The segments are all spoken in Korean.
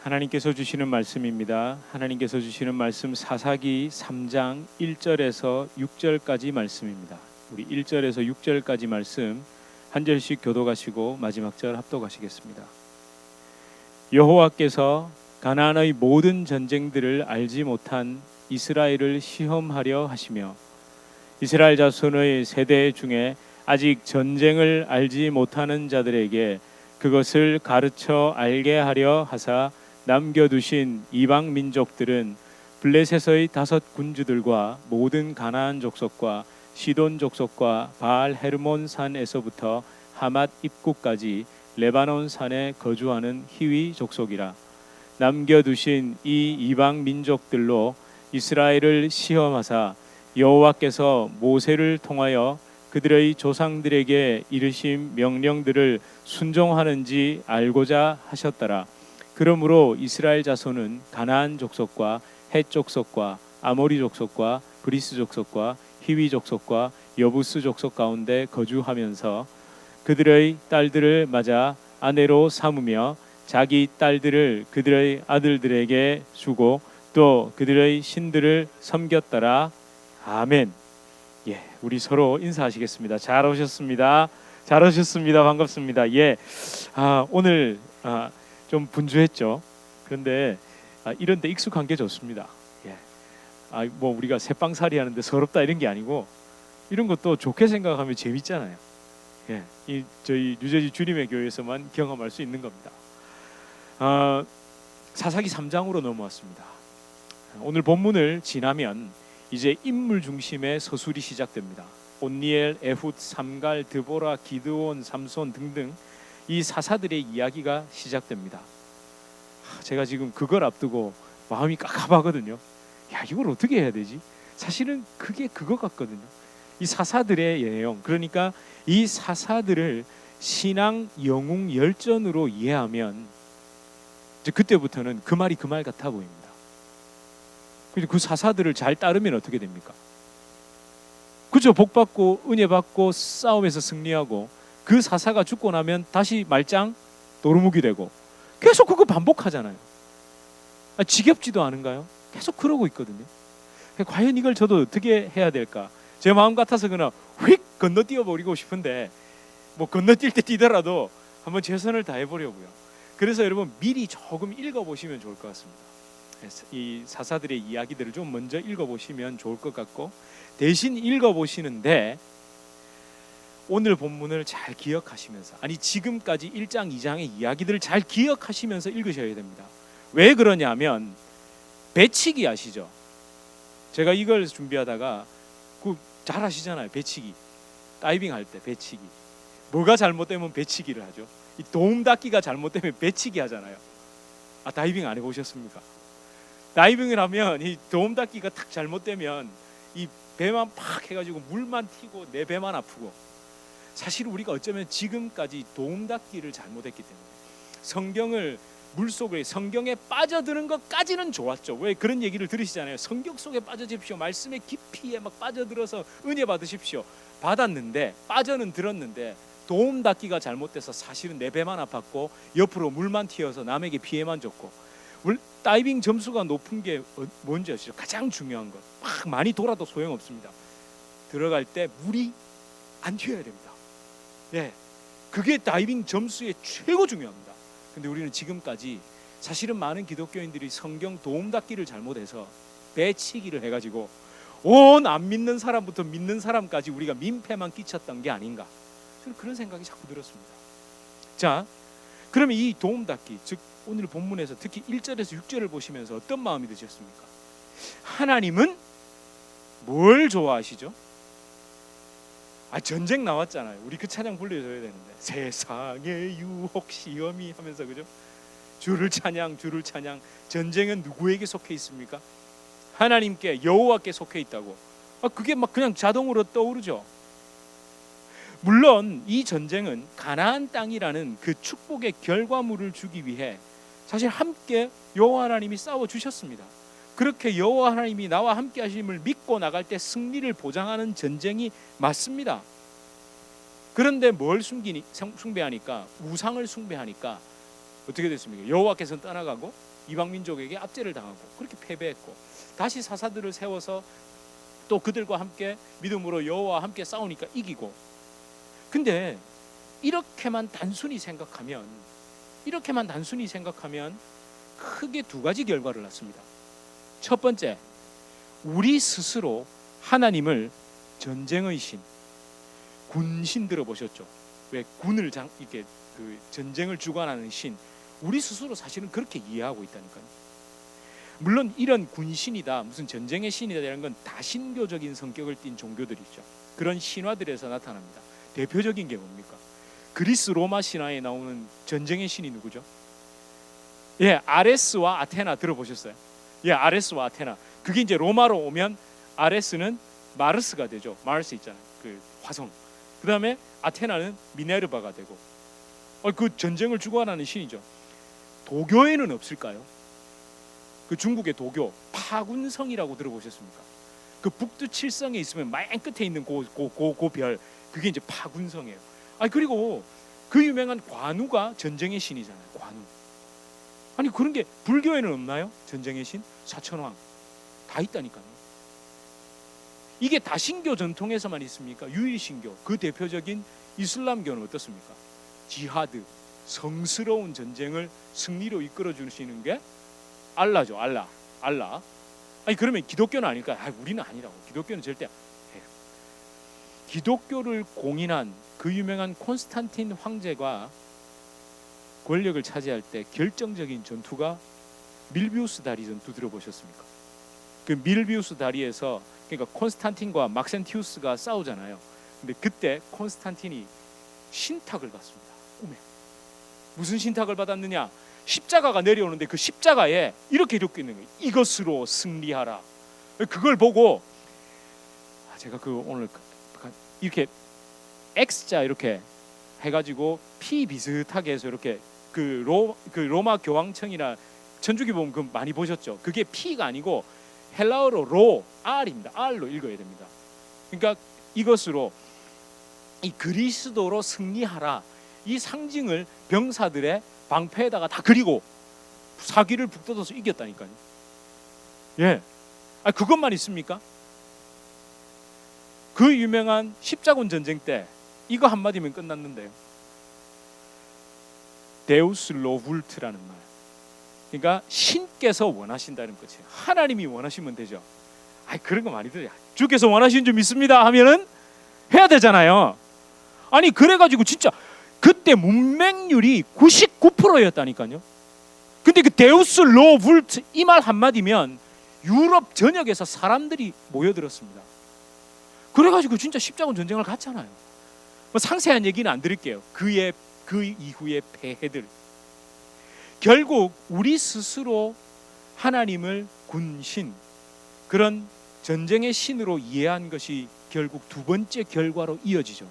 하나님께서 주시는 말씀입니다. 하나님께서 주시는 말씀 사사기 3장 1절에서 6절까지 말씀입니다. 우리 1절에서 6절까지 말씀 한 절씩 교독하시고 마지막 절 합독하시겠습니다. 여호와께서 가나안의 모든 전쟁들을 알지 못한 이스라엘을 시험하려 하시며 이스라엘 자손의 세대 중에 아직 전쟁을 알지 못하는 자들에게 그것을 가르쳐 알게 하려 하사 남겨두신 이방 민족들은 블레셋의 5 군주들과 모든 가나안 족속과 시돈 족속과 바알 헤르몬 산에서부터 하맛 입구까지 레바논 산에 거주하는 히위 족속이라. 남겨두신 이 이방 민족들로 이스라엘을 시험하사 여호와께서 모세를 통하여 그들의 조상들에게 이르신 명령들을 순종하는지 알고자 하셨더라. 그러므로 이스라엘 자손은 가나안 족속과 헷 족속과 아모리 족속과 브리스 족속과 히위 족속과 여부스 족속 가운데 거주하면서 그들의 딸들을 맞아 아내로 삼으며 자기 딸들을 그들의 아들들에게 주고 또 그들의 신들을 섬겼더라. 아멘. 예, 우리 서로 인사하시겠습니다. 잘 오셨습니다. 잘 오셨습니다. 반갑습니다. 예, 오늘 좀 분주했죠. 그런데 이런 데 익숙한 게 좋습니다. 예, 뭐 우리가 새빵살이 하는데 서럽다 이런 게 아니고 이런 것도 좋게 생각하면 재밌잖아요. 예, 저희 뉴저지 주님의 교회에서만 경험할 수 있는 겁니다. 사사기 3장으로 넘어왔습니다. 오늘 본문을 지나면 이제 인물 중심의 서술이 시작됩니다. 온니엘, 에훗, 삼갈, 드보라, 기드온, 삼손 등등 이 사사들의 이야기가 시작됩니다. 제가 지금 그걸 앞두고 마음이 깝깝하거든요. 야, 이걸 어떻게 해야 되지? 사실은 그게 그거 같거든요. 이 사사들의 내용, 그러니까 이 사사들을 신앙 영웅 열전으로 이해하면 이제 그때부터는 그 말이 그 말 같아 보입니다. 그 사사들을 잘 따르면 어떻게 됩니까? 그죠? 복 받고 은혜 받고 싸움에서 승리하고 그 사사가 죽고 나면 다시 말짱 도루묵이 되고 계속 그거 반복하잖아요. 지겹지도 않은가요? 계속 그러고 있거든요. 과연 이걸 저도 어떻게 해야 될까? 제 마음 같아서 그냥 휙 건너뛰어 버리고 싶은데 뭐 건너뛸 때 뛰더라도 한번 최선을 다해보려고요. 그래서 여러분 미리 조금 읽어보시면 좋을 것 같습니다. 이 사사들의 이야기들을 좀 먼저 읽어보시면 좋을 것 같고, 대신 읽어보시는데 오늘 본문을 잘 기억하시면서, 아니 지금까지 1장 2장의 이야기들을 잘 기억하시면서 읽으셔야 됩니다. 왜 그러냐면 배치기 아시죠? 제가 이걸 준비하다가 잘 아시잖아요. 배치기, 다이빙 할 때 배치기. 뭐가 잘못되면 배치기를 하죠. 이 도움 닫기가 잘못되면 배치기 하잖아요. 다이빙 안 해보셨습니까? 다이빙을 하면 이 도움 닫기가 탁 잘못되면 이 배만 팍 해가지고 물만 튀고 내 배만 아프고, 사실 우리가 어쩌면 지금까지 도움 닫기를 잘못했기 때문에 성경을 물속에 성경에 빠져드는 것까지는 좋았죠. 왜 그런 얘기를 들으시잖아요. 성경 속에 빠져십시오. 말씀의 깊이에 막 빠져들어서 은혜 받으십시오. 받았는데 빠져는 들었는데 도움 닫기가 잘못돼서 사실은 내 배만 아팠고 옆으로 물만 튀어서 남에게 피해만 줬고, 다이빙 점수가 높은 게 뭔지 아시죠? 가장 중요한 것, 막 많이 돌아도 소용없습니다. 들어갈 때 물이 안 튀어야 됩니다. 네, 그게 다이빙 점수의 최고 중요합니다. 근데 우리는 지금까지 사실은 많은 기독교인들이 성경 도움 닫기를 잘못해서 배치기를 해가지고 온 안 믿는 사람부터 믿는 사람까지 우리가 민폐만 끼쳤던 게 아닌가, 저는 그런 생각이 자꾸 들었습니다. 자, 그러면 이 도움 닫기, 즉 오늘 본문에서 특히 1절에서 6절을 보시면서 어떤 마음이 드셨습니까? 하나님은 뭘 좋아하시죠? 전쟁 나왔잖아요. 우리 그 찬양 불러줘야 되는데, 세상의 유혹 시험이 하면서, 그죠? 주를 찬양, 주를 찬양. 전쟁은 누구에게 속해 있습니까? 하나님께, 여호와께 속해 있다고. 그게 막 그냥 자동으로 떠오르죠. 물론 이 전쟁은 가나안 땅이라는 그 축복의 결과물을 주기 위해 사실 함께 여호와 하나님이 싸워 주셨습니다. 그렇게 여호와 하나님이 나와 함께 하심을 믿고 나갈 때 승리를 보장하는 전쟁이 맞습니다. 그런데 뭘 숭배하니까, 우상을 숭배하니까 어떻게 됐습니까? 여호와께서는 떠나가고 이방 민족에게 압제를 당하고 그렇게 패배했고, 다시 사사들을 세워서 또 그들과 함께 믿음으로 여호와와 함께 싸우니까 이기고. 근데 이렇게만 단순히 생각하면 크게 두 가지 결과를 낳습니다. 첫 번째, 우리 스스로 하나님을 전쟁의 신, 군신 들어보셨죠? 왜 군을 이렇게 그 전쟁을 주관하는 신, 우리 스스로 사실은 그렇게 이해하고 있다니까요. 물론 이런 군신이다, 무슨 전쟁의 신이다 이런 건 다신교적인 성격을 띤 종교들이죠. 그런 신화들에서 나타납니다. 대표적인 게 뭡니까? 그리스 로마 신화에 나오는 전쟁의 신이 누구죠? 예, 아레스와 아테나 들어보셨어요? 예, 아레스와 아테나. 그게 이제 로마로 오면 아레스는 마르스가 되죠. 마르스 있잖아요. 그 화성. 그다음에 아테나는 미네르바가 되고. 그 전쟁을 주관하는 신이죠. 도교에는 없을까요? 그 중국의 도교 파군성이라고 들어보셨습니까? 그 북두 칠성에 있으면 맨 끝에 있는 그 별, 그게 이제 파군성이에요. 그리고 그 유명한 관우가 전쟁의 신이잖아요. 관우. 아니 그런 게 불교에는 없나요? 전쟁의 신? 사천왕 다 있다니까요. 이게 다신교 전통에서만 있습니까? 유일신교, 그 대표적인 이슬람교는 어떻습니까? 지하드, 성스러운 전쟁을 승리로 이끌어 주시는 게 알라죠. 알라. 아니 그러면 기독교는 아닐까요? 우리는 아니라고. 기독교는 절대. 기독교를 공인한 그 유명한 콘스탄틴 황제가 권력을 차지할 때 결정적인 전투가 밀비우스 다리 전투 들어보셨습니까? 그 밀비우스 다리에서, 그러니까 콘스탄틴과 막센티우스가 싸우잖아요. 근데 그때 콘스탄틴이 신탁을 받습니다. 꿈에. 무슨 신탁을 받았느냐? 십자가가 내려오는데 그 십자가에 이렇게 적혀 있는 거예요. 이것으로 승리하라. 그걸 보고 제가 그 오늘 이렇게 X자 이렇게 해가지고 P 비슷하게 해서 이렇게 그 로마 교황청이나 천주교 보면 그 많이 보셨죠? 그게 P가 아니고 헬라어로 로, R입니다. R로 읽어야 됩니다. 그러니까 이것으로, 이 그리스도로 승리하라, 이 상징을 병사들의 방패에다가 다 그리고 사기를 북돋아서 이겼다니까요. 예, 그것만 있습니까? 그 유명한 십자군 전쟁 때 이거 한마디면 끝났는데요. 데우스 로불트라는 말. 그러니까 신께서 원하신다는 거죠. 하나님이 원하시면 되죠. 그런 거 많이 들어요. 주께서 원하시는 줄 믿습니다 하면은 해야 되잖아요. 아니 그래가지고 진짜 그때 문맹률이 99%였다니까요. 근데 그 데우스 로불트 이 말 한마디면 유럽 전역에서 사람들이 모여들었습니다. 그래가지고 진짜 십자군 전쟁을 갔잖아요. 상세한 얘기는 안 드릴게요. 그 이후의 폐해들. 결국 우리 스스로 하나님을 군신, 그런 전쟁의 신으로 이해한 것이 결국 두 번째 결과로 이어지죠.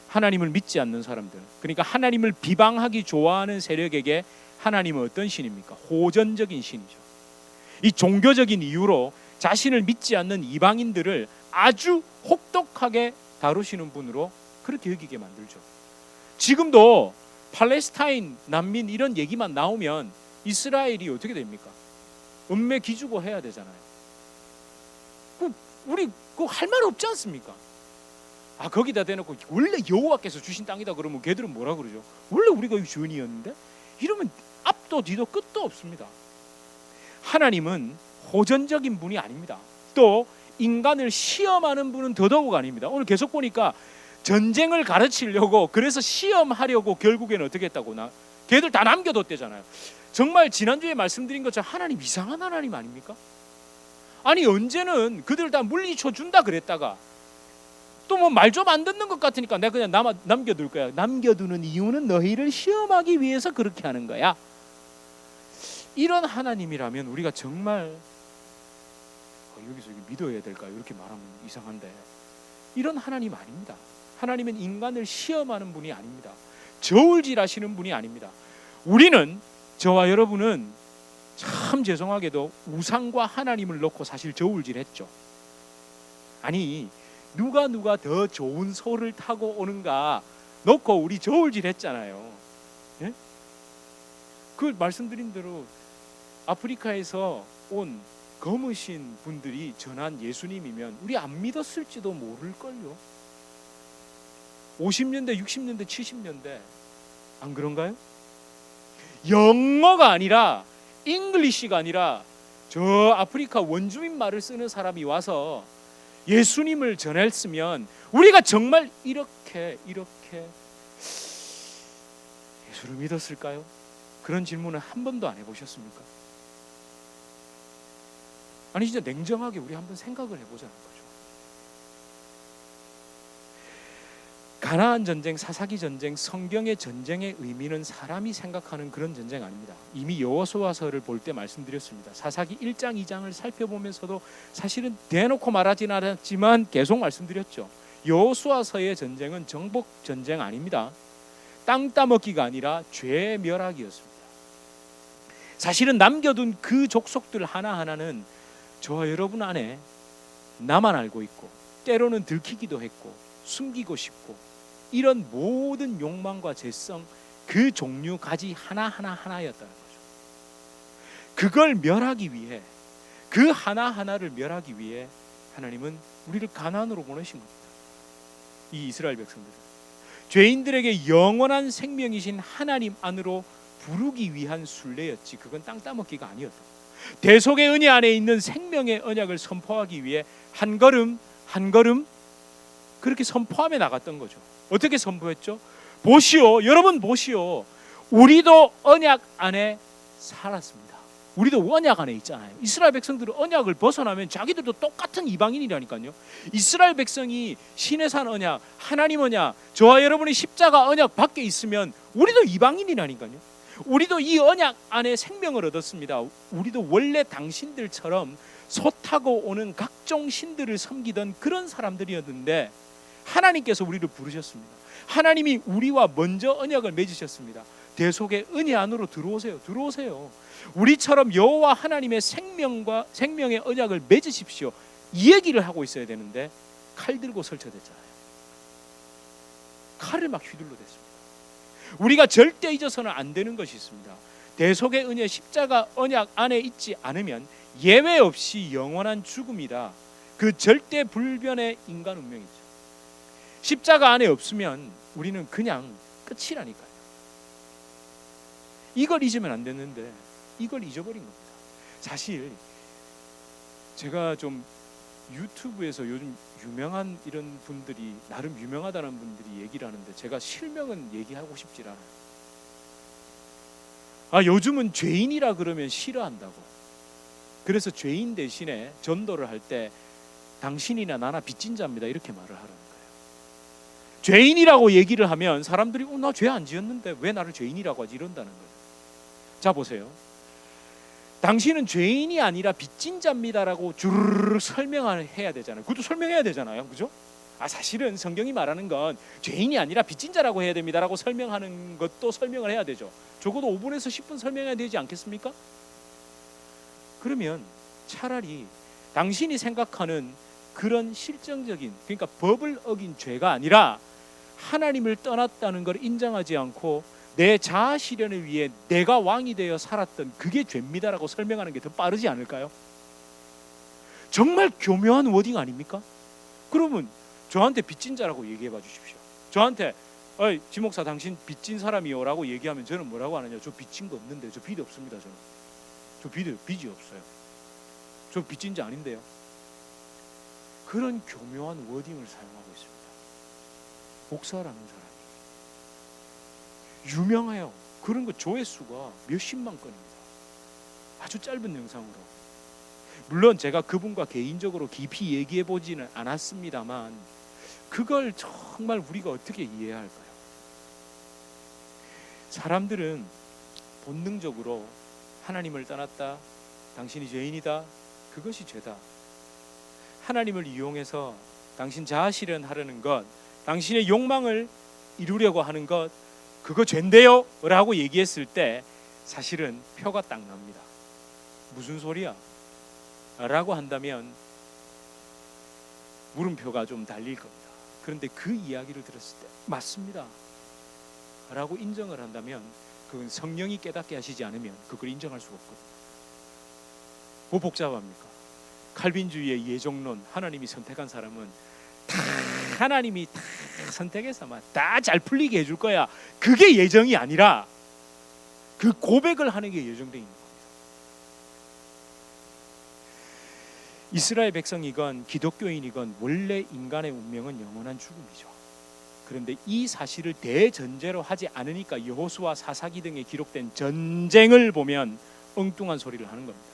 하나님을 믿지 않는 사람들, 그러니까 하나님을 비방하기 좋아하는 세력에게 하나님은 어떤 신입니까? 호전적인 신이죠. 이 종교적인 이유로 자신을 믿지 않는 이방인들을 아주 혹독하게 다루시는 분으로 그렇게 여기게 만들죠. 지금도 팔레스타인 난민 이런 얘기만 나오면 이스라엘이 어떻게 됩니까? 은매 기주고 해야 되잖아요. 우리 할 말 없지 않습니까? 거기다 대놓고 원래 여호와께서 주신 땅이다 그러면 걔들은 뭐라 그러죠? 원래 우리가 주인이었는데? 이러면 앞도 뒤도 끝도 없습니다. 하나님은 호전적인 분이 아닙니다. 또 인간을 시험하는 분은 더더욱 아닙니다. 오늘 계속 보니까 전쟁을 가르치려고, 그래서 시험하려고 결국에는 어떻게 했다고, 걔들 다 남겨뒀대잖아요. 정말 지난주에 말씀드린 것처럼 하나님 이상한 하나님 아닙니까? 아니 언제는 그들 다 물리쳐 준다 그랬다가 또 뭐 말 좀 안 듣는 것 같으니까 내가 그냥 남겨둘 거야. 남겨두는 이유는 너희를 시험하기 위해서 그렇게 하는 거야. 이런 하나님이라면 우리가 정말 여기서 믿어야 될까요? 이렇게 말하면 이상한데, 이런 하나님 아닙니다. 하나님은 인간을 시험하는 분이 아닙니다. 저울질하시는 분이 아닙니다. 우리는, 저와 여러분은 참 죄송하게도 우상과 하나님을 놓고 사실 저울질했죠. 아니 누가 더 좋은 소를 타고 오는가 놓고 우리 저울질했잖아요. 예? 그 말씀드린 대로 아프리카에서 온 검으신 분들이 전한 예수님이면 우리 안 믿었을지도 모를걸요. 50년대, 60년대, 70년대 안 그런가요? 영어가 아니라 잉글리시가 아니라 저 아프리카 원주민 말을 쓰는 사람이 와서 예수님을 전했으면 우리가 정말 이렇게 예수를 믿었을까요? 그런 질문을 한 번도 안 해보셨습니까? 아니 진짜 냉정하게 우리 한번 생각을 해보자는 거죠. 가나안 전쟁, 사사기 전쟁, 성경의 전쟁의 의미는 사람이 생각하는 그런 전쟁 아닙니다. 이미 여호수아서를 볼 때 말씀드렸습니다. 사사기 1장, 2장을 살펴보면서도 사실은 대놓고 말하지는 않았지만 계속 말씀드렸죠. 여호수아서의 전쟁은 정복 전쟁 아닙니다. 땅 따먹기가 아니라 죄 멸하기였습니다. 사실은 남겨둔 그 족속들 하나하나는 저와 여러분 안에 나만 알고 있고 때로는 들키기도 했고 숨기고 싶고 이런 모든 욕망과 죄성 그 종류 가지 하나하나였다는 거죠. 그걸 멸하기 위해 그 하나하나를 멸하기 위해 하나님은 우리를 가나안으로 보내신 겁니다. 이 이스라엘 백성들 죄인들에게 영원한 생명이신 하나님 안으로 부르기 위한 순례였지 그건 땅 따먹기가 아니었다. 대속의 은혜 안에 있는 생명의 언약을 선포하기 위해 한 걸음 한 걸음 그렇게 선포하며 나갔던 거죠. 어떻게 선포했죠? 보시오, 여러분 보시오. 우리도 언약 안에 살았습니다. 우리도 언약 안에 있잖아요. 이스라엘 백성들은 언약을 벗어나면 자기들도 똑같은 이방인이라니까요. 이스라엘 백성이 시내산 언약, 하나님 언약, 저와 여러분이 십자가 언약 밖에 있으면 우리도 이방인이라니까요. 우리도 이 언약 안에 생명을 얻었습니다. 우리도 원래 당신들처럼 소 타고 오는 각종 신들을 섬기던 그런 사람들이었는데 하나님께서 우리를 부르셨습니다. 하나님이 우리와 먼저 언약을 맺으셨습니다. 대속의 은혜 안으로 들어오세요. 들어오세요. 우리처럼 여호와 하나님의 생명의 언약을 맺으십시오. 이 얘기를 하고 있어야 되는데 칼 들고 설쳐댔잖아요. 칼을 막 휘둘러댔습니다. 우리가 절대 잊어서는 안 되는 것이 있습니다. 대속의 은혜 십자가 언약 안에 있지 않으면 예외 없이 영원한 죽음이다. 그 절대 불변의 인간 운명이죠. 십자가 안에 없으면 우리는 그냥 끝이라니까요. 이걸 잊으면 안 됐는데 이걸 잊어버린 겁니다. 사실 제가 좀 유튜브에서 요즘 유명한 이런 분들이 나름 유명하다는 분들이 얘기를 하는데 제가 실명은 얘기하고 싶지 않아요. 요즘은 죄인이라 그러면 싫어한다고. 그래서 죄인 대신에 전도를 할 때 당신이나 나나 빚진 자입니다 이렇게 말을 하라는 거예요. 죄인이라고 얘기를 하면 사람들이 나 죄 안 지었는데 왜 나를 죄인이라고 하지 이런다는 거예요. 자 보세요. 당신은 죄인이 아니라 빚진 자입니다라고 주르르 설명을 해야 되잖아요. 그것도 설명해야 되잖아요. 그죠? 사실은 성경이 말하는 건 죄인이 아니라 빚진 자라고 해야 됩니다라고 설명하는 것도 설명을 해야 되죠. 적어도 5분에서 10분 설명해야 되지 않겠습니까? 그러면 차라리 당신이 생각하는 그런 실정적인 그러니까 법을 어긴 죄가 아니라 하나님을 떠났다는 걸 인정하지 않고 내 자아 실현을 위해 내가 왕이 되어 살았던 그게 죄입니다라고 설명하는 게 더 빠르지 않을까요? 정말 교묘한 워딩 아닙니까? 그러면 저한테 빚진 자라고 얘기해 봐 주십시오. 저한테 지 목사 당신 빚진 사람이요 라고 얘기하면 저는 뭐라고 하느냐. 저 빚진 거 없는데 저 빚이 없습니다. 저는 저 빚이 없어요. 저 빚진 자 아닌데요. 그런 교묘한 워딩을 사용하고 있습니다. 목사라는 사람이 유명해요. 그런 거 조회수가 몇십만 건입니다. 아주 짧은 영상으로. 물론 제가 그분과 개인적으로 깊이 얘기해 보지는 않았습니다만 그걸 정말 우리가 어떻게 이해해야 할까요? 사람들은 본능적으로 하나님을 떠났다, 당신이 죄인이다, 그것이 죄다. 하나님을 이용해서 당신 자아 실현하려는 것, 당신의 욕망을 이루려고 하는 것, 그거 죄인데요? 라고 얘기했을 때 사실은 표가 딱 납니다. 무슨 소리야? 라고 한다면 물음표가 좀 달릴 겁니다. 그런데 그 이야기를 들었을 때 맞습니다 라고 인정을 한다면 그건 성령이 깨닫게 하시지 않으면 그걸 인정할 수가 없거든요. 뭐 복잡합니까? 칼빈주의의 예정론, 하나님이 선택한 사람은 다 하나님이 다 선택해서 다 잘 풀리게 해줄 거야. 그게 예정이 아니라 그 고백을 하는 게 예정되어 있는 겁니다. 이스라엘 백성이건 기독교인이건 원래 인간의 운명은 영원한 죽음이죠. 그런데 이 사실을 대전제로 하지 않으니까 여호수아, 사사기 등에 기록된 전쟁을 보면 엉뚱한 소리를 하는 겁니다.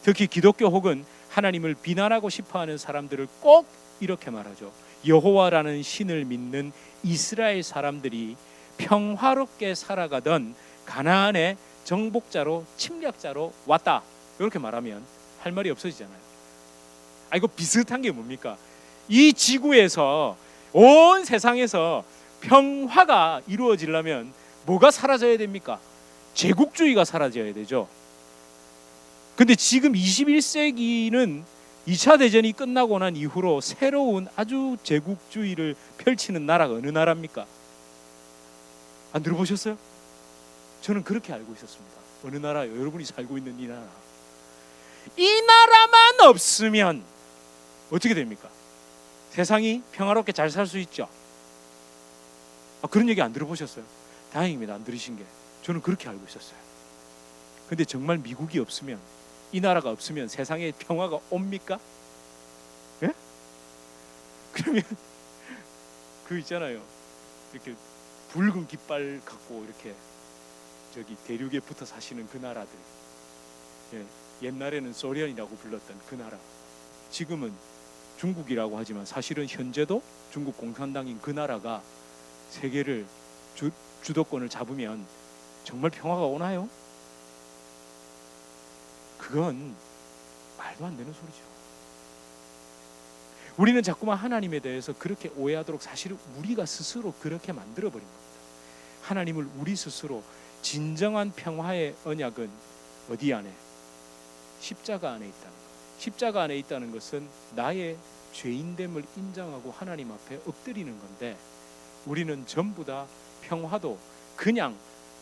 특히 기독교 혹은 하나님을 비난하고 싶어하는 사람들을 꼭 이렇게 말하죠. 여호와라는 신을 믿는 이스라엘 사람들이 평화롭게 살아가던 가나안의 정복자로 침략자로 왔다. 이렇게 말하면 할 말이 없어지잖아요. 이거 비슷한 게 뭡니까? 이 지구에서 온 세상에서 평화가 이루어지려면 뭐가 사라져야 됩니까? 제국주의가 사라져야 되죠. 근데 지금 21세기는 2차 대전이 끝나고 난 이후로 새로운 아주 제국주의를 펼치는 나라가 어느 나라입니까? 안 들어보셨어요? 저는 그렇게 알고 있었습니다. 어느 나라요? 여러분이 살고 있는 이 나라. 이 나라만 없으면 어떻게 됩니까? 세상이 평화롭게 잘 살 수 있죠. 그런 얘기 안 들어보셨어요? 다행입니다. 안 들으신 게. 저는 그렇게 알고 있었어요. 근데 정말 미국이 없으면, 이 나라가 없으면 세상에 평화가 옵니까? 예? 그러면 그 있잖아요. 이렇게 붉은 깃발 갖고 이렇게 저기 대륙에 붙어 사시는 그 나라들. 예, 옛날에는 소련이라고 불렀던 그 나라. 지금은 중국이라고 하지만 사실은 현재도 중국 공산당인 그 나라가 세계를 주도권을 잡으면 정말 평화가 오나요? 그건 말도 안 되는 소리죠. 우리는 자꾸만 하나님에 대해서 그렇게 오해하도록 사실은 우리가 스스로 그렇게 만들어버린 겁니다. 하나님을 우리 스스로 진정한 평화의 언약은 어디 안에? 십자가 안에 있다는 것. 십자가 안에 있다는 것은 나의 죄인됨을 인정하고 하나님 앞에 엎드리는 건데, 우리는 전부 다 평화도 그냥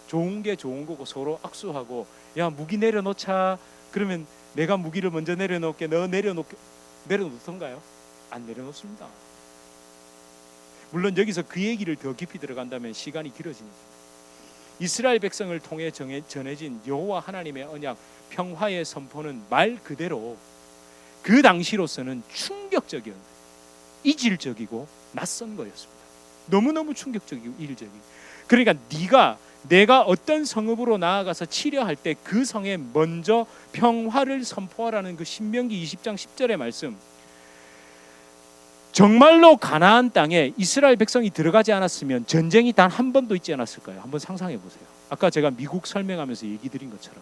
좋은 게 좋은 거고 서로 악수하고, 야 무기 내려놓자. 그러면 내가 무기를 먼저 내려놓게, 너 내려놓던가요? 안 내려놓습니다. 물론 여기서 그 얘기를 더 깊이 들어간다면 시간이 길어집니다. 이스라엘 백성을 통해 전해진 여호와 하나님의 언약, 평화의 선포는 말 그대로 그 당시로서는 충격적이었, 이질적이고 낯선 거였습니다. 너무너무 충격적이고 이질적이고. 그러니까 내가 어떤 성읍으로 나아가서 치려할 때 그 성에 먼저 평화를 선포하라는 그 신명기 20장 10절의 말씀, 정말로 가나안 땅에 이스라엘 백성이 들어가지 않았으면 전쟁이 단 한 번도 있지 않았을까요? 한번 상상해 보세요. 아까 제가 미국 설명하면서 얘기 드린 것처럼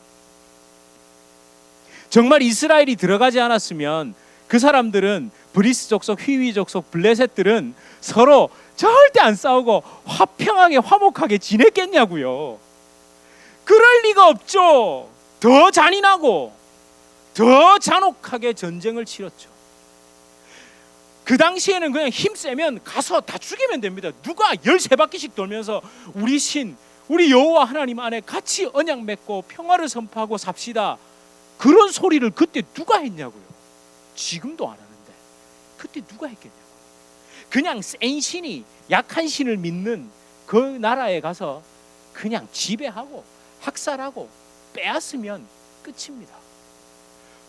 정말 이스라엘이 들어가지 않았으면 그 사람들은, 브리스 족속, 휘위 족속, 블레셋들은 서로 절대 안 싸우고 화평하게 화목하게 지냈겠냐고요. 그럴 리가 없죠. 더 잔인하고 더 잔혹하게 전쟁을 치렀죠. 그 당시에는 그냥 힘세면 가서 다 죽이면 됩니다. 누가 13바퀴씩 돌면서 우리 신, 우리 여호와 하나님 안에 같이 언약 맺고 평화를 선포하고 삽시다, 그런 소리를 그때 누가 했냐고요. 지금도 안 하는데 그때 누가 했겠냐고요. 그냥 센 신이 약한 신을 믿는 그 나라에 가서 그냥 지배하고 학살하고 빼앗으면 끝입니다.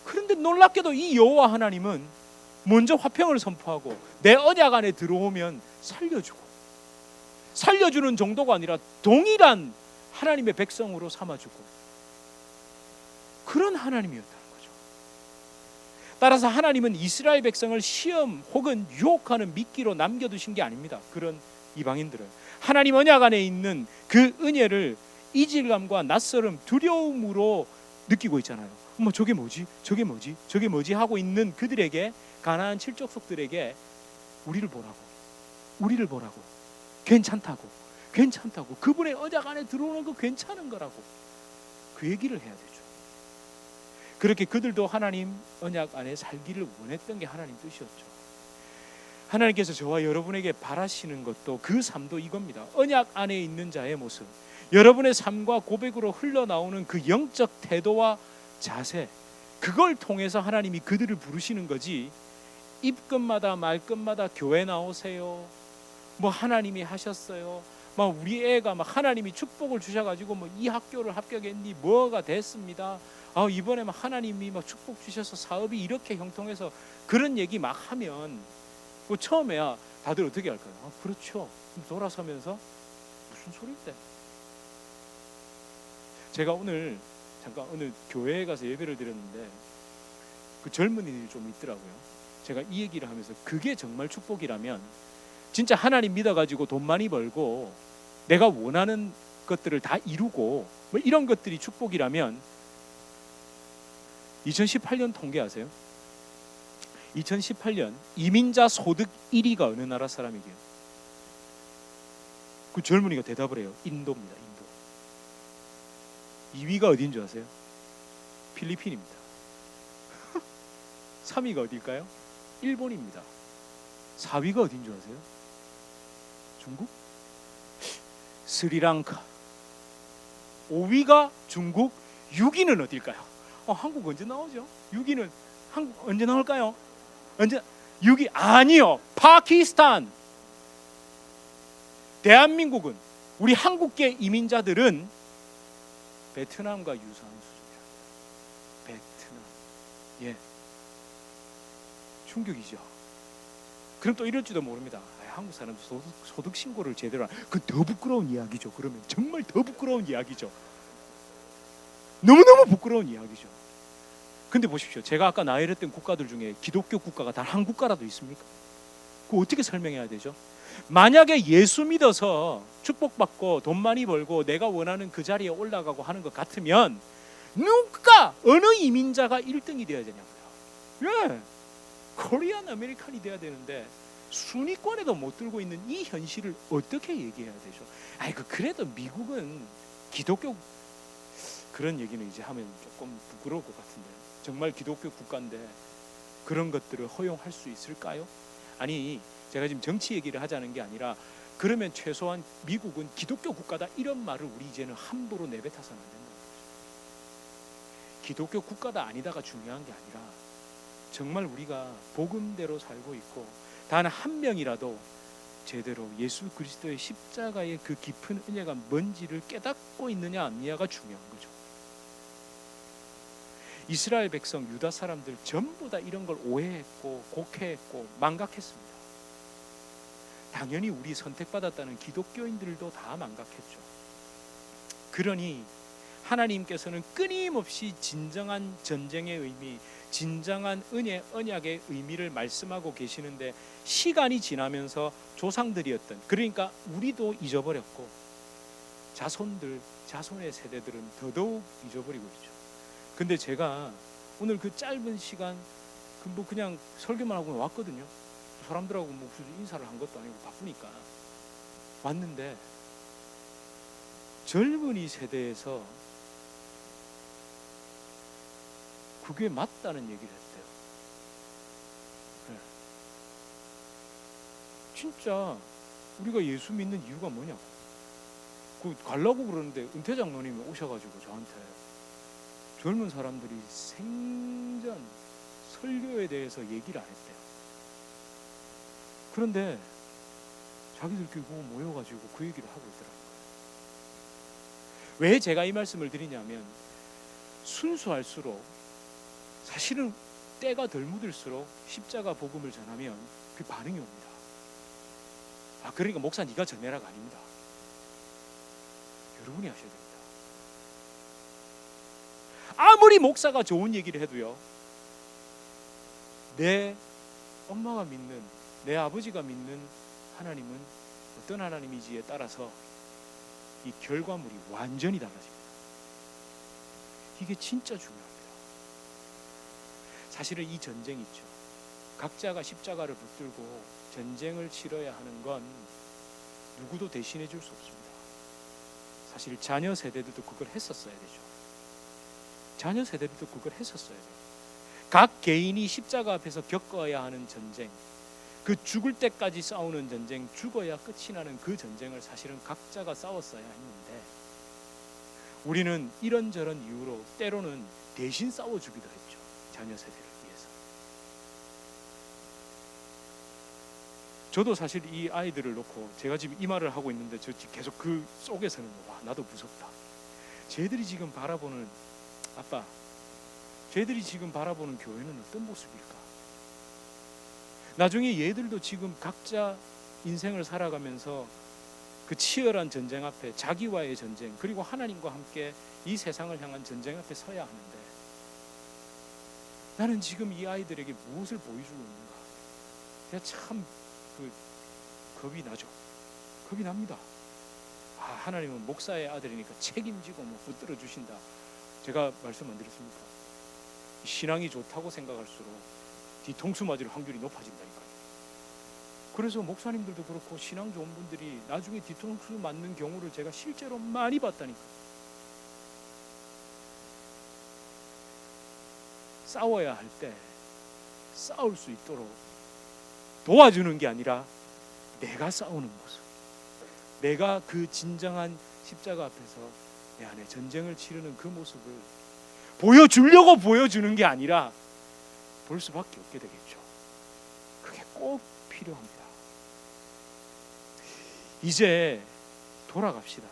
그런데 놀랍게도 이 여호와 하나님은 먼저 화평을 선포하고 내 언약 안에 들어오면 살려주는 정도가 아니라 동일한 하나님의 백성으로 삼아주고, 그런 하나님이었다는 거죠. 따라서 하나님은 이스라엘 백성을 시험 혹은 유혹하는 미끼로 남겨두신 게 아닙니다. 그런 이방인들을 하나님 언약 안에 있는 그 은혜를 이질감과 낯설음, 두려움으로 느끼고 있잖아요. 저게 뭐지 하고 있는 그들에게, 가나안 칠족속들에게 우리를 보라고, 괜찮다고, 그분의 언약 안에 들어오는 거 괜찮은 거라고 그 얘기를 해야 되죠. 그렇게 그들도 하나님 언약 안에 살기를 원했던 게 하나님 뜻이었죠. 하나님께서 저와 여러분에게 바라시는 것도, 그 삶도 이겁니다. 언약 안에 있는 자의 모습, 여러분의 삶과 고백으로 흘러나오는 그 영적 태도와 자세, 그걸 통해서 하나님이 그들을 부르시는 거지, 입끝마다 말끝마다 교회 나오세요, 뭐 하나님이 하셨어요, 막 우리 애가 막 하나님이 축복을 주셔가지고 뭐 이 학교를 합격했니 뭐가 됐습니다, 이번에 막 하나님이 막 축복 주셔서 사업이 이렇게 형통해서, 그런 얘기 막 하면 뭐 처음에야 다들 어떻게 할까요? 그렇죠. 돌아서면서 무슨 소리인데. 제가 오늘 교회에 가서 예배를 드렸는데 그 젊은이들이 좀 있더라고요. 제가 이 얘기를 하면서 그게 정말 축복이라면, 진짜 하나님 믿어가지고 돈 많이 벌고 내가 원하는 것들을 다 이루고 뭐 이런 것들이 축복이라면, 2018년 통계 아세요? 2018년 이민자 소득 1위가 어느 나라 사람이게요? 그 젊은이가 대답을 해요. 인도입니다. 인도. 2위가 어디인 줄 아세요? 필리핀입니다. 3위가 어딜까요? 일본입니다. 4위가 어딘 줄 아세요? 중국? 스리랑카. 5위가 중국. 6위는 어딜까요? 한국 언제 나오죠? 6위는 한국 언제 나올까요? 언제? 6위 아니요. 파키스탄. 대한민국은, 우리 한국계 이민자들은 베트남과 유사한 수준이랍니다. 베트남. 예. 충격이죠. 그럼 또 이럴지도 모릅니다. 한국 사람 소득 신고를 제대로 안, 그 더 부끄러운 이야기죠. 그러면 정말 더 부끄러운 이야기죠. 너무너무 부끄러운 이야기죠. 근데 보십시오. 제가 아까 나열했던 국가들 중에 기독교 국가가 단 한 국가라도 있습니까? 그거 어떻게 설명해야 되죠? 만약에 예수 믿어서 축복받고 돈 많이 벌고 내가 원하는 그 자리에 올라가고 하는 것 같으면 누가, 어느 이민자가 1등이 되어야 되냐고요. 예, 코리안 아메리칸이 돼야 되는데 순위권에도 못 들고 있는 이 현실을 어떻게 얘기해야 되죠? 그래도 미국은 기독교, 그런 얘기는 이제 하면 조금 부끄러울 것 같은데요. 정말 기독교 국가인데 그런 것들을 허용할 수 있을까요? 아니, 제가 지금 정치 얘기를 하자는 게 아니라, 그러면 최소한 미국은 기독교 국가다 이런 말을 우리 이제는 함부로 내뱉어서는 안 된다는 거죠. 기독교 국가다 아니다가 중요한 게 아니라 정말 우리가 복음대로 살고 있고 단 한 명이라도 제대로 예수 그리스도의 십자가의 그 깊은 은혜가 뭔지를 깨닫고 있느냐 아니냐가 중요한 거죠. 이스라엘 백성, 유다 사람들 전부 다 이런 걸 오해했고 곡해했고 망각했습니다. 당연히 우리 선택받았다는 기독교인들도 다 망각했죠. 그러니 하나님께서는 끊임없이 진정한 전쟁의 의미, 진정한 은혜, 언약의 의미를 말씀하고 계시는데, 시간이 지나면서 조상들이었던, 그러니까 우리도 잊어버렸고 자손의 세대들은 더더욱 잊어버리고 있죠. 근데 제가 오늘 그 짧은 시간 그냥 설교만 하고 왔거든요. 사람들하고 무슨 인사를 한 것도 아니고 바쁘니까 왔는데, 젊은이 세대에서 그게 맞다는 얘기를 했대요. 네. 진짜 우리가 예수 믿는 이유가 뭐냐고. 가려고 그러는데 은퇴 장로님이 오셔가지고 저한테 젊은 사람들이 생전 설교에 대해서 얘기를 안 했대요. 그런데 자기들끼리 모여가지고 그 얘기를 하고 있더라고요. 왜 제가 이 말씀을 드리냐면, 순수할수록, 사실은 때가 덜 묻을수록 십자가 복음을 전하면 그 반응이 옵니다. 그러니까 목사 네가 전해라가 아닙니다. 여러분이 하셔야 됩니다. 아무리 목사가 좋은 얘기를 해도요, 내 엄마가 믿는, 내 아버지가 믿는 하나님은 어떤 하나님이지에 따라서 이 결과물이 완전히 달라집니다. 이게 진짜 중요합니다. 사실은 이 전쟁이 있죠. 각자가 십자가를 붙들고 전쟁을 치러야 하는 건 누구도 대신해 줄 수 없습니다. 사실 자녀 세대들도 그걸 했었어야 되죠. 자녀 세대들도 그걸 했었어야 돼요. 각 개인이 십자가 앞에서 겪어야 하는 전쟁, 그 죽을 때까지 싸우는 전쟁, 죽어야 끝이 나는 그 전쟁을 사실은 각자가 싸웠어야 했는데, 우리는 이런저런 이유로 때로는 대신 싸워주기도 했죠. 자녀 세대를 위해서. 저도 사실 이 아이들을 놓고 제가 지금 이 말을 하고 있는데 저 계속 그 속에서는 와, 나도 무섭다. 쟤들이 지금 바라보는 아빠, 쟤들이 지금 바라보는 교회는 어떤 모습일까? 나중에 얘들도 지금 각자 인생을 살아가면서 그 치열한 전쟁 앞에, 자기와의 전쟁, 그리고 하나님과 함께 이 세상을 향한 전쟁 앞에 서야 하는데, 나는 지금 이 아이들에게 무엇을 보여주고 있는가? 제가 참 겁이 나죠. 겁이 납니다. 하나님은 목사의 아들이니까 책임지고 붙들어 주신다. 제가 말씀 안 드렸습니까? 신앙이 좋다고 생각할수록 뒤통수 맞을 확률이 높아진다니까요. 그래서 목사님들도 그렇고 신앙 좋은 분들이 나중에 뒤통수 맞는 경우를 제가 실제로 많이 봤다니까요. 싸워야 할 때 싸울 수 있도록 도와주는 게 아니라 내가 싸우는 모습, 내가 그 진정한 십자가 앞에서 내 안에 전쟁을 치르는 그 모습을 보여주려고 보여주는 게 아니라 볼 수밖에 없게 되겠죠. 그게 꼭 필요합니다. 이제 돌아갑시다.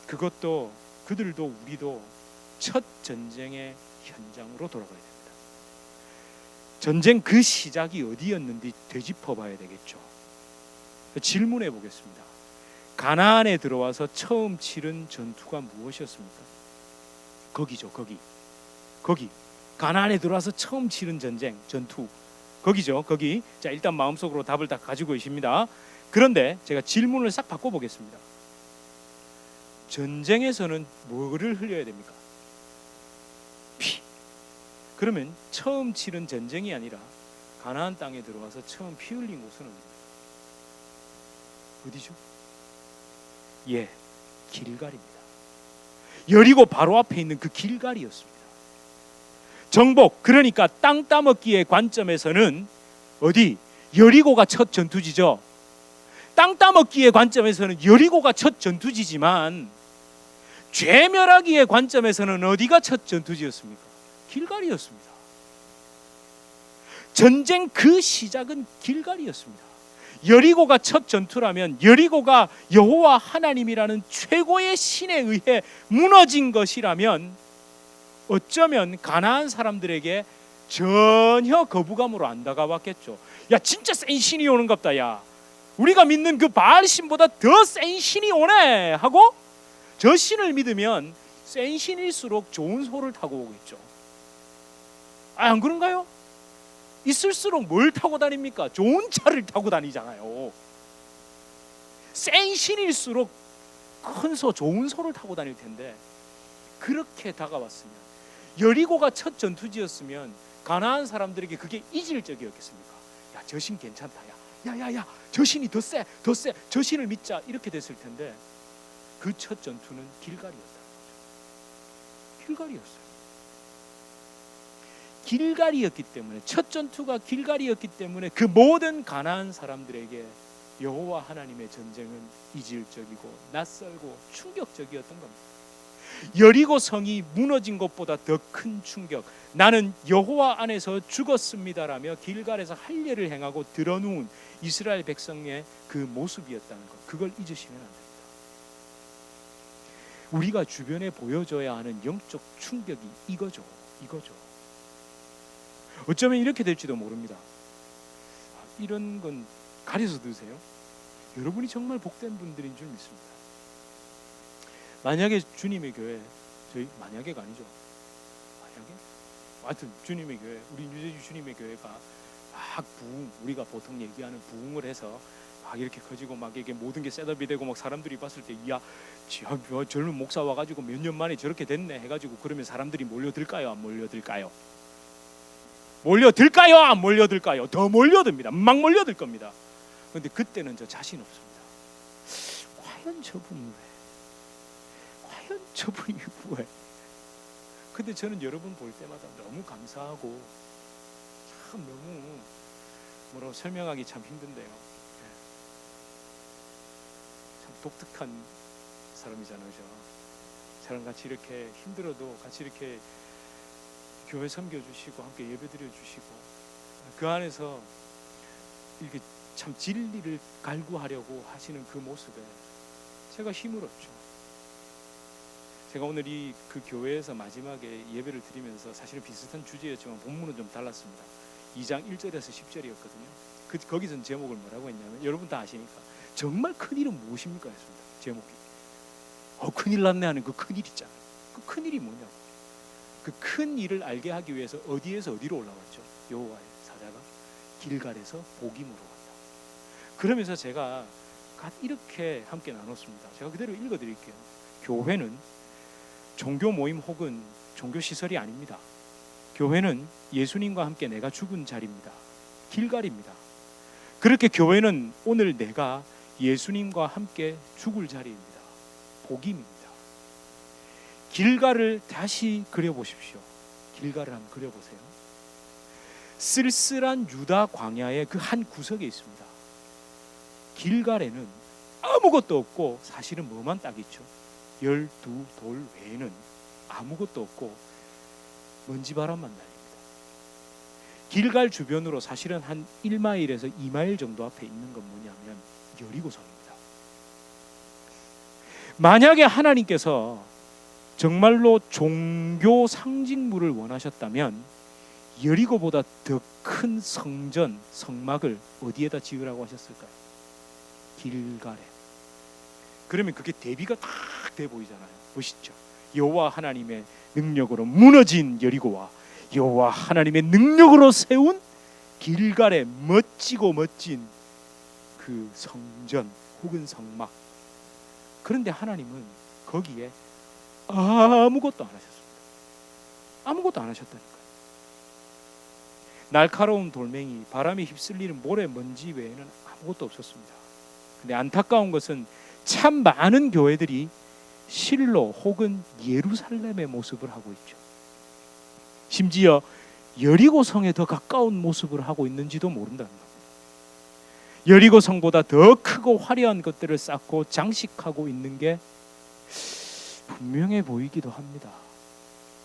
그것도 그들도 우리도 첫 전쟁의 현장으로 돌아가야 됩니다. 전쟁 그 시작이 어디였는지 되짚어 봐야 되겠죠. 질문해 보겠습니다. 가나안에 들어와서 처음 치른 전투가 무엇이었습니까? 거기죠, 거기. 가나안에 들어와서 처음 치른 전쟁, 전투. 거기죠, 거기. 자, 일단 마음속으로 답을 다 가지고 계십니다. 그런데 제가 질문을 싹 바꿔 보겠습니다. 전쟁에서는 뭐를 흘려야 됩니까? 피. 그러면 처음 치른 전쟁이 아니라 가나안 땅에 들어와서 처음 피 흘린 곳은 어디죠? 예, 길갈입니다. 여리고 바로 앞에 있는 그 길갈이었습니다. 정복, 그러니까 땅 따먹기의 관점에서는 어디? 여리고가 첫 전투지죠. 땅 따먹기의 관점에서는 여리고가 첫 전투지지만 죄멸하기의 관점에서는 어디가 첫 전투지였습니까? 길갈이었습니다. 전쟁 그 시작은 길갈이었습니다. 여리고가 첫 전투라면, 여리고가 여호와 하나님이라는 최고의 신에 의해 무너진 것이라면 어쩌면 가나안 사람들에게 전혀 거부감으로 안 다가왔겠죠. 야, 진짜 센 신이 오는갑다. 야, 우리가 믿는 그 바알 신보다 더 센 신이 오네 하고, 저 신을 믿으면 센 신일수록 좋은 소를 타고 오겠죠. 안 그런가요? 있을수록 뭘 타고 다닙니까? 좋은 차를 타고 다니잖아요. 센 신일수록 큰 소, 좋은 소를 타고 다닐 텐데, 그렇게 다가왔으면, 여리고가 첫 전투지였으면 가나안 사람들에게 그게 이질적이었겠습니까? 야, 저 신 괜찮다. 야, 저 신이 더 세, 저 신을 믿자, 이렇게 됐을 텐데, 그 첫 전투는 길갈이었다는 거죠. 길갈이었어요. 길갈이었기 때문에, 첫 전투가 길갈이었기 때문에 그 모든 가나안 사람들에게 여호와 하나님의 전쟁은 이질적이고 낯설고 충격적이었던 겁니다. 여리고 성이 무너진 것보다 더 큰 충격, 나는 여호와 안에서 죽었습니다라며 길갈에서 할례를 행하고 드러누운 이스라엘 백성의 그 모습이었다는 것, 그걸 잊으시면 안 됩니다. 우리가 주변에 보여줘야 하는 영적 충격이 이거죠. 어쩌면 이렇게 될지도 모릅니다. 이런 건 가려서 드세요. 여러분이 정말 복된 분들인 줄 믿습니다. 만약에 주님의 교회, 저희 만약에가 아니죠. 하여튼 주님의 교회, 우리 유재주 주님의 교회가 막 부흥, 우리가 보통 얘기하는 부흥을 해서 막 이렇게 커지고 막 이게 모든 게 셋업이 되고 막 사람들이 봤을 때, 야, 젊은 목사 와가지고 몇 년 만에 저렇게 됐네 해가지고, 그러면 사람들이 몰려들까요? 안 몰려들까요? 몰려들까요? 안 몰려들까요? 더 몰려듭니다. 막 몰려들 겁니다. 그런데 그때는 저 자신 없습니다. 과연 저분이 왜? 근데 저는 여러분 볼 때마다 너무 감사하고, 참 너무 뭐라고 설명하기 참 힘든데요. 참 독특한 사람이잖아요. 저랑 같이 이렇게 힘들어도 같이 이렇게 교회 섬겨주시고 함께 예배드려주시고 그 안에서 이렇게 참 진리를 갈구하려고 하시는 그 모습에 제가 힘을 얻죠. 제가 오늘 그 교회에서 마지막에 예배를 드리면서 사실은 비슷한 주제였지만 본문은 좀 달랐습니다. 2장 1절에서 10절이었거든요. 거기서 제목을 뭐라고 했냐면, 여러분 다 아시니까 정말 큰일은 무엇입니까 했습니다. 제목이 큰일 났네 하는 그 큰일 있잖아요. 그 큰일이 뭐냐고. 그 큰일을 알게 하기 위해서 어디에서 어디로 올라왔죠? 여호와의 사자가 길갈에서 복임으로 왔다. 그러면서 제가 이렇게 함께 나눴습니다. 제가 그대로 읽어드릴게요. 교회는 종교 모임 혹은 종교 시설이 아닙니다. 교회는 예수님과 함께 내가 죽은 자리입니다. 길갈입니다. 그렇게 교회는 오늘 내가 예수님과 함께 죽을 자리입니다. 복임입니다. 길갈을 다시 그려보십시오. 길갈을 한번 그려보세요. 쓸쓸한 유다 광야의 그 한 구석에 있습니다. 길갈에는 아무것도 없고 사실은 뭐만 딱 있죠. 12돌 외에는 아무것도 없고 먼지바람만 날립니다. 길갈 주변으로 사실은 한 1마일에서 2마일 정도 앞에 있는 건 뭐냐면 여리고성입니다. 만약에 하나님께서 정말로 종교 상징물을 원하셨다면 여리고보다 더 큰 성전, 성막을 어디에다 지으라고 하셨을까요? 길갈에. 그러면 그게 대비가 딱 돼 보이잖아요. 멋있죠? 여호와 하나님의 능력으로 무너진 여리고와 여호와 하나님의 능력으로 세운 길갈의 멋지고 멋진 그 성전 혹은 성막. 그런데 하나님은 거기에 아무것도 안 하셨습니다. 아무것도 안 하셨다니까요. 날카로운 돌멩이, 바람에 휩쓸리는 모래, 먼지 외에는 아무것도 없었습니다. 근데 안타까운 것은 참 많은 교회들이 실로 혹은 예루살렘의 모습을 하고 있죠. 심지어 여리고성에 더 가까운 모습을 하고 있는지도 모른다는 겁니다. 여리고성보다 더 크고 화려한 것들을 쌓고 장식하고 있는 게 분명해 보이기도 합니다.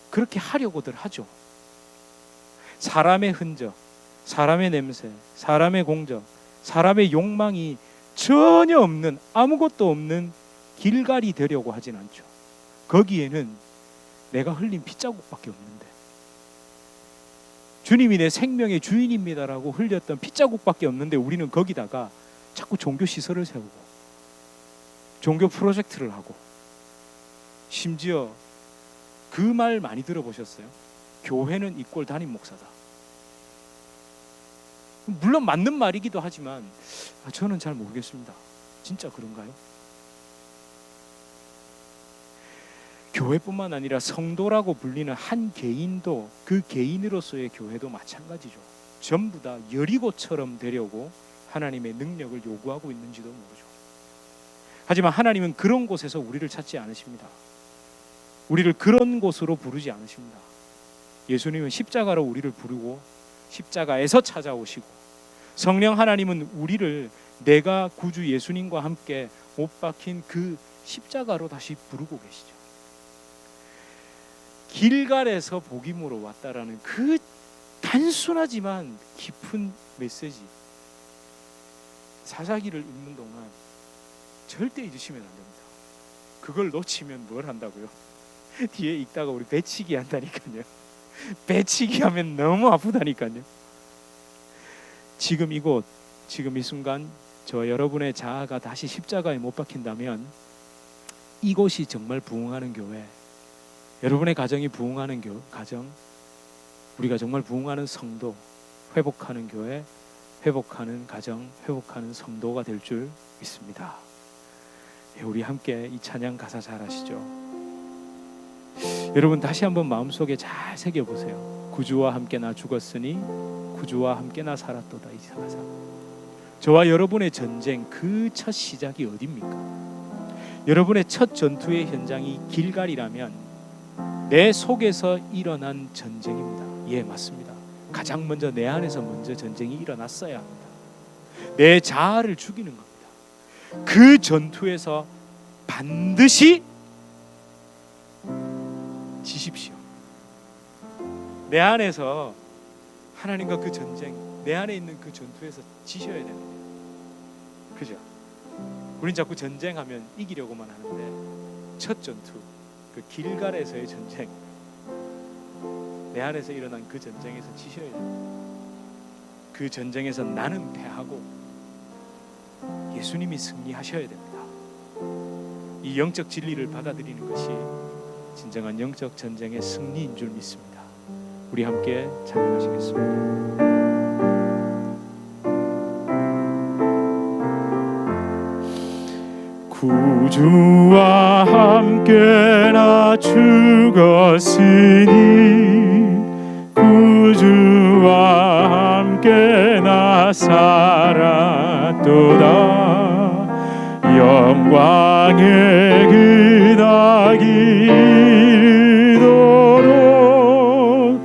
그렇게 하려고들 하죠. 사람의 흔적, 사람의 냄새, 사람의 공적, 사람의 욕망이 전혀 없는, 아무것도 없는 길갈이 되려고 하진 않죠. 거기에는 내가 흘린 핏자국밖에 없는데, 주님이 내 생명의 주인입니다라고 흘렸던 핏자국밖에 없는데 우리는 거기다가 자꾸 종교 시설을 세우고 종교 프로젝트를 하고, 심지어 그 말 많이 들어보셨어요? 교회는 이꼴 담임 목사다. 물론 맞는 말이기도 하지만 저는 잘 모르겠습니다. 진짜 그런가요? 교회뿐만 아니라 성도라고 불리는 한 개인도, 그 개인으로서의 교회도 마찬가지죠. 전부 다 여리고처럼 되려고 하나님의 능력을 요구하고 있는지도 모르죠. 하지만 하나님은 그런 곳에서 우리를 찾지 않으십니다. 우리를 그런 곳으로 부르지 않으십니다. 예수님은 십자가로 우리를 부르고 십자가에서 찾아오시고, 성령 하나님은 우리를 내가 구주 예수님과 함께 못 박힌 그 십자가로 다시 부르고 계시죠. 길갈에서 복임으로 왔다라는 그 단순하지만 깊은 메시지, 사사기를 읽는 동안 절대 잊으시면 안 됩니다. 그걸 놓치면 뭘 한다고요? 뒤에 읽다가 우리 배치기 한다니까요. 배치기 하면 너무 아프다니까요. 지금 이곳, 지금 이 순간 저 여러분의 자아가 다시 십자가에 못 박힌다면 이곳이 정말 부흥하는 교회, 여러분의 가정이 부흥하는 가정, 우리가 정말 부흥하는 성도, 회복하는 교회, 회복하는 가정, 회복하는 성도가 될 줄 믿습니다. 우리 함께 이 찬양 가사 잘 아시죠? 여러분 다시 한번 마음속에 잘 새겨보세요. 구주와 함께 나 죽었으니 구주와 함께 나 살았도다. 이 가사, 저와 여러분의 전쟁 그 첫 시작이 어디입니까? 여러분의 첫 전투의 현장이 길갈이라면 내 속에서 일어난 전쟁입니다. 예, 맞습니다. 가장 먼저 내 안에서 먼저 전쟁이 일어났어야 합니다. 내 자아를 죽이는 겁니다. 그 전투에서 반드시 지십시오. 내 안에서 하나님과 그 전쟁, 내 안에 있는 그 전투에서 지셔야 되는 거예요. 그죠? 우린 자꾸 전쟁하면 이기려고만 하는데 첫 전투, 그 길갈에서의 전쟁, 내 안에서 일어난 그 전쟁에서 지셔야 돼요. 그 전쟁에서 나는 패하고 예수님이 승리하셔야 됩니다. 이 영적 진리를 받아들이는 것이 진정한 영적 전쟁의 승리인 줄 믿습니다. 우리 함께 찬양하시겠습니다. 구주와 함께 나 죽었으니 구주와 함께 나 살았도다. 영광의 그날이 이르도록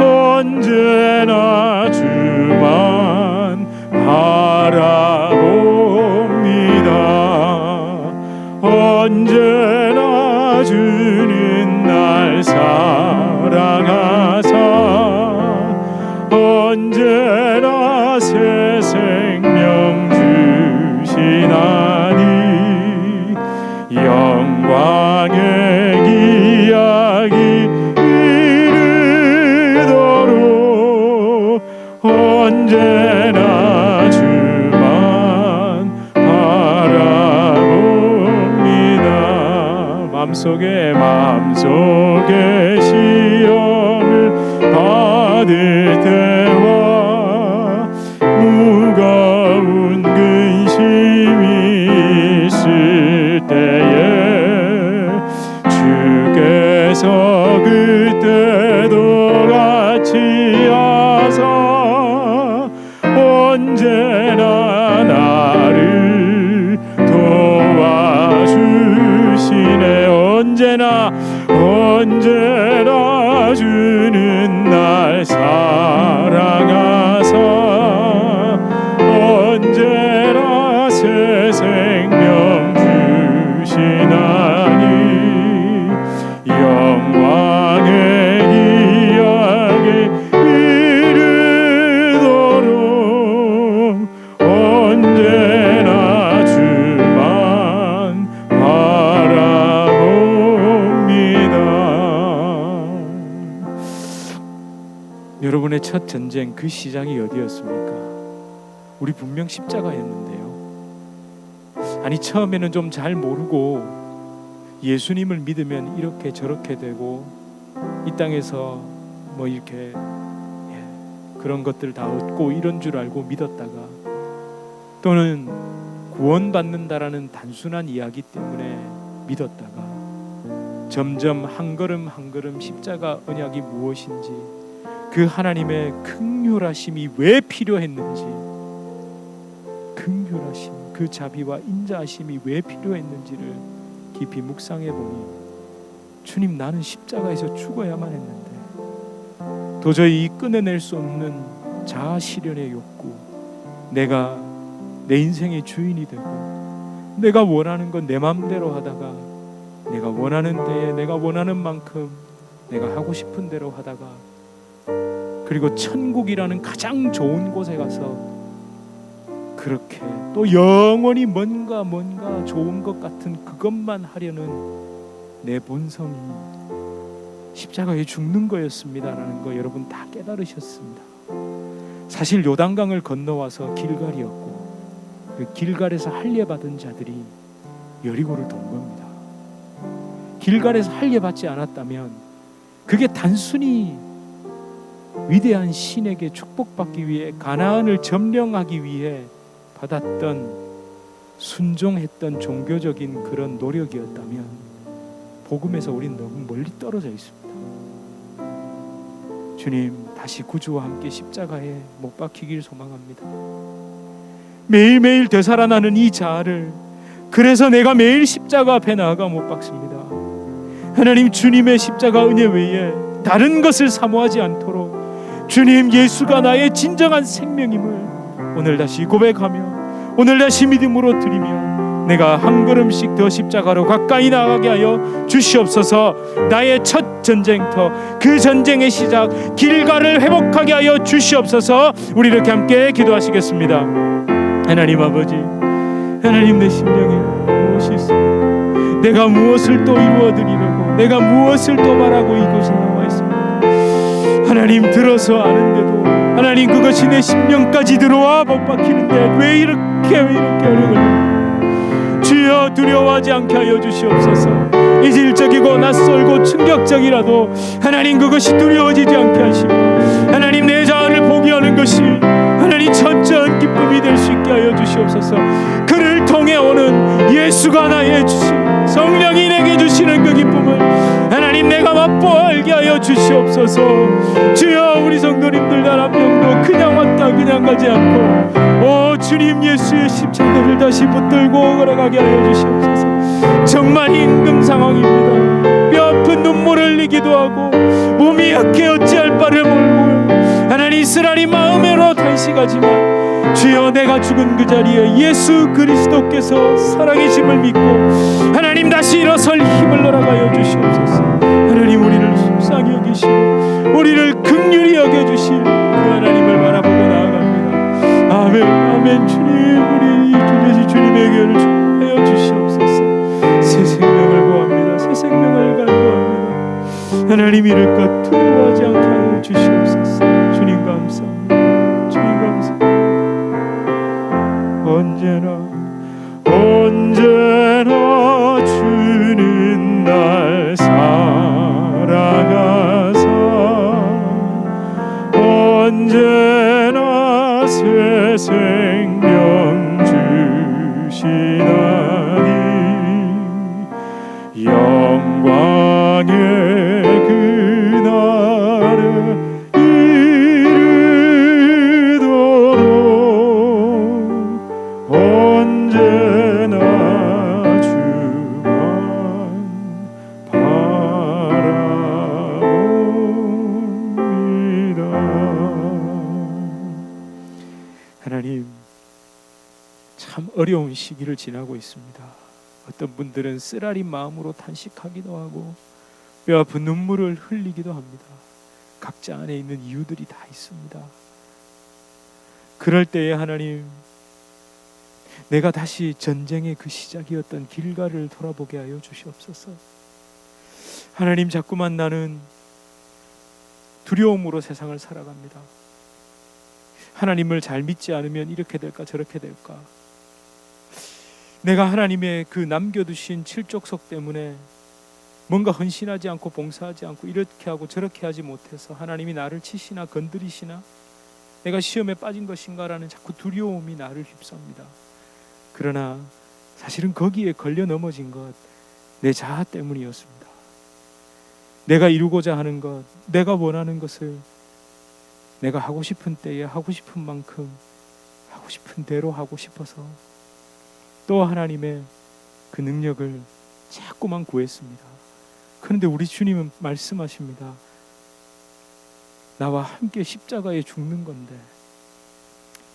언제나 주만 바라봅니다. 언제나 주는 날 사랑하사 언제나 새 생명 주시나니 영광의 기약이 이르도록 언제나 주만 바라봅니다. 마음속에 시험을 받을 때와 무거운 근심이 있을 때에 주께서 그때도 같이 하사 언제나 나를 도와주시네. 언제나 주는 날 사랑하사 언제나 새 생명 주시나니 영광의 기약이 이르도록 언제나 주만 바라봅니다. 여러분의 첫 전쟁 그 시작이 어디였습니까? 우리 분명 십자가였는데요. 아니 처음에는 좀 잘 모르고 예수님을 믿으면 이렇게 저렇게 되고 이 땅에서 뭐 이렇게 그런 것들 다 얻고 이런 줄 알고 믿었다가 또는 구원받는다라는 단순한 이야기 때문에 믿었다가 점점 한 걸음 한 걸음 십자가 언약이 무엇인지 그 하나님의 긍휼하심이 왜 필요했는지 긍휼하심 그 자비와 인자하심이 왜 필요했는지를 깊이 묵상해 보니 주님 나는 십자가에서 죽어야만 했는데 도저히 끊어낼 수 없는 자아 실현의 욕구 내가 내 인생의 주인이 되고 내가 원하는 건 내 마음대로 하다가 내가 원하는 때에 내가 원하는 만큼 내가 하고 싶은 대로 하다가 그리고 천국이라는 가장 좋은 곳에 가서 그렇게 또 영원히 뭔가 좋은 것 같은 그것만 하려는 내 본성이 십자가에 죽는 거였습니다라는 거 여러분 다 깨달으셨습니다. 사실 요단강을 건너와서 길갈이었고 그 길갈에서 할례받은 자들이 여리고를 돈 겁니다. 길갈에서 할례받지 않았다면 그게 단순히 위대한 신에게 축복받기 위해 가나안을 점령하기 위해 받았던 순종했던 종교적인 그런 노력이었다면 복음에서 우린 너무 멀리 떨어져 있습니다. 주님 다시 구주와 함께 십자가에 못 박히길 소망합니다. 매일매일 되살아나는 이 자아를 그래서 내가 매일 십자가 앞에 나아가 못 박습니다. 하나님 주님의 십자가 은혜 외에 다른 것을 사모하지 않도록 주님 예수가 나의 진정한 생명임을 오늘 다시 고백하며 오늘 다시 믿음으로 드리며 내가 한 걸음씩 더 십자가로 가까이 나가게 하여 주시옵소서. 나의 첫 전쟁터, 그 전쟁의 시작 길가를 회복하게 하여 주시옵소서. 우리 이렇게 함께 기도하시겠습니다. 하나님 아버지, 하나님, 내 심령에 무엇이 있습니까? 내가 무엇을 또 이루어드리려고, 내가 무엇을 또 말하고 이곳에 나와 있습니까? 하나님, 들어서 아는데도 하나님, 그것이 내 심령까지 들어와 못 박히는데 왜 이렇게 오래 걸려요? 주여, 두려워하지 않게 하여 주시옵소서. 이질적이고 낯설고 충격적이라도 하나님, 그것이 두려워지지 않게 하시고 하나님, 내 자아를 포기하는 것이 하나님 천저한 기쁨이 될 수 있게 하여 주시옵소서. 그를 통해 오는 예수가 나의 주심, 성령이 내게 주시는 그 기쁨을 하나님, 내가 맛보아 알게 하여 주시옵소서. 주여, 우리 성도님들 단 한 명도 그냥 왔다 그냥 가지 않고 주님 예수의 십자가를 다시 붙들고 걸어가게 하여 주시옵소서. 정말 임금 상황입니다. 뼈 아픈 눈물을 흘리기도 하고 몸이 약해 어찌할 바를 모르고 하나님, 쓰라리 마음으로 탄식하지만 주여, 내가 죽은 그 자리에 예수 그리스도께서 살아계심을 믿고 하나님, 다시 일어설 힘을 허락하여 주시옵소서. 하나님, 우리를 속상히 여기시고 우리를 긍휼히 여겨주실 그 하나님을 바라보고 나아갑니다. 아멘, 아멘. 주님, 우리 주제시 주님의 교회를 축복하여 주시옵소서. 새 생명을 구합니다. 새 생명을 간구합니다. 하나님, 이를 것 두려워하지 않게 하여 주시옵소서. 주님 감사합니다. 주님 감사합니다. 언제나 주는 날 살아가사 언제나 새 생명 주시나니 영광의 그날에 이르도록 언제나 주만 바라봅니다. 하나님, 참 어려운 시기를 지나고 있습니다. 어떤 분들은 쓰라린 마음으로 탄식하기도 하고 뼈아픈 눈물을 흘리기도 합니다. 각자 안에 있는 이유들이 다 있습니다. 그럴 때에 하나님, 내가 다시 전쟁의 그 시작이었던 길가를 돌아보게 하여 주시옵소서. 하나님, 자꾸만 나는 두려움으로 세상을 살아갑니다. 하나님을 잘 믿지 않으면 이렇게 될까 저렇게 될까. 내가 하나님의 그 남겨두신 칠족석 때문에 뭔가 헌신하지 않고 봉사하지 않고 이렇게 하고 저렇게 하지 못해서 하나님이 나를 치시나 건드리시나 내가 시험에 빠진 것인가라는 자꾸 두려움이 나를 휩쌉니다. 그러나 사실은 거기에 걸려 넘어진 것 내 자아 때문이었습니다. 내가 이루고자 하는 것, 내가 원하는 것을 내가 하고 싶은 때에 하고 싶은 만큼 하고 싶은 대로 하고 싶어서 또 하나님의 그 능력을 자꾸만 구했습니다. 그런데 우리 주님은 말씀하십니다. 나와 함께 십자가에 죽는 건데,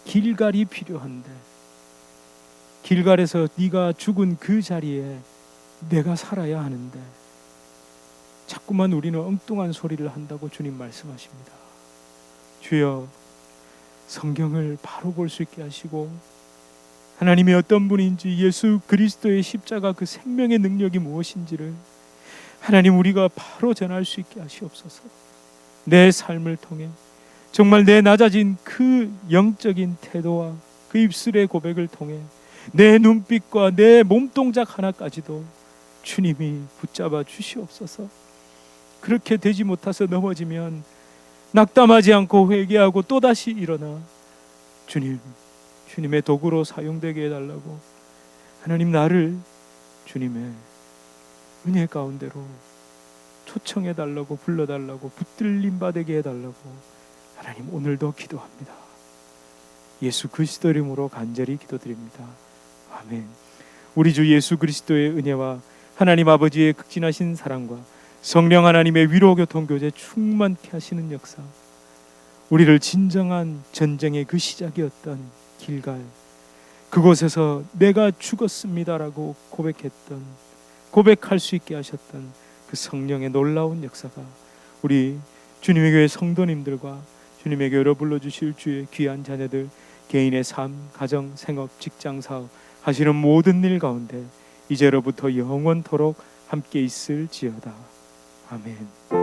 길갈이 필요한데, 길갈에서 네가 죽은 그 자리에 내가 살아야 하는데 자꾸만 우리는 엉뚱한 소리를 한다고 주님 말씀하십니다. 주여, 성경을 바로 볼 수 있게 하시고 하나님이 어떤 분인지, 예수 그리스도의 십자가 그 생명의 능력이 무엇인지를 하나님, 우리가 바로 전할 수 있게 하시옵소서. 내 삶을 통해 정말 내 낮아진 그 영적인 태도와 그 입술의 고백을 통해 내 눈빛과 내 몸동작 하나까지도 주님이 붙잡아 주시옵소서. 그렇게 되지 못해서 넘어지면 낙담하지 않고 회개하고 또다시 일어나 주님의 도구로 사용되게 해달라고, 하나님, 나를 주님의 은혜 가운데로 초청해달라고, 불러달라고, 붙들림 받게 해달라고 하나님, 오늘도 기도합니다. 예수 그리스도 이름으로 간절히 기도드립니다. 아멘. 우리 주 예수 그리스도의 은혜와 하나님 아버지의 극진하신 사랑과 성령 하나님의 위로 교통 교제 충만케 하시는 역사, 우리를 진정한 전쟁의 그 시작이었던 길갈, 그곳에서 내가 죽었습니다라고 고백할 수 있게 하셨던 그 성령의 놀라운 역사가 우리 주님의 교회 성도님들과 주님의 교회로 불러주실 주의 귀한 자녀들 개인의 삶, 가정, 생업, 직장, 사업 하시는 모든 일 가운데 이제로부터 영원토록 함께 있을지어다. 아멘.